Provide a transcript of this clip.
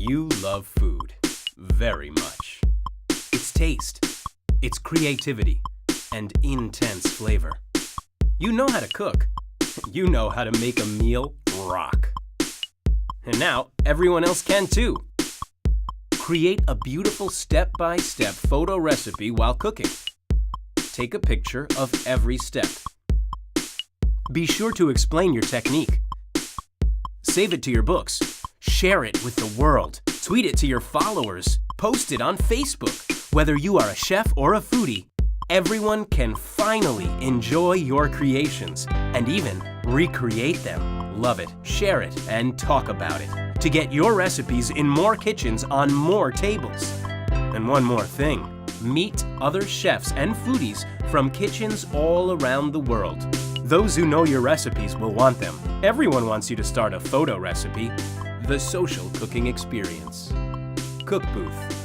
You love food very much. Its taste, its creativity, and intense flavor. You know how to cook. You know how to make a meal rock. And now everyone else can too. Create a beautiful step-by-step photo recipe while cooking. Take a picture of every step. Be sure to explain your technique. Save it to your books. Share it with the world. Tweet it to your followers. Post it on Facebook. Whether you are a chef or a foodie, everyone can finally enjoy your creations and even recreate them. Love it, share it, and talk about it to get your recipes in more kitchens on more tables. And one more thing, meet other chefs and foodies from kitchens all around the world. Those who know your recipes will want them. Everyone wants you to start a photo recipe. The social cooking experience. Cookbooth.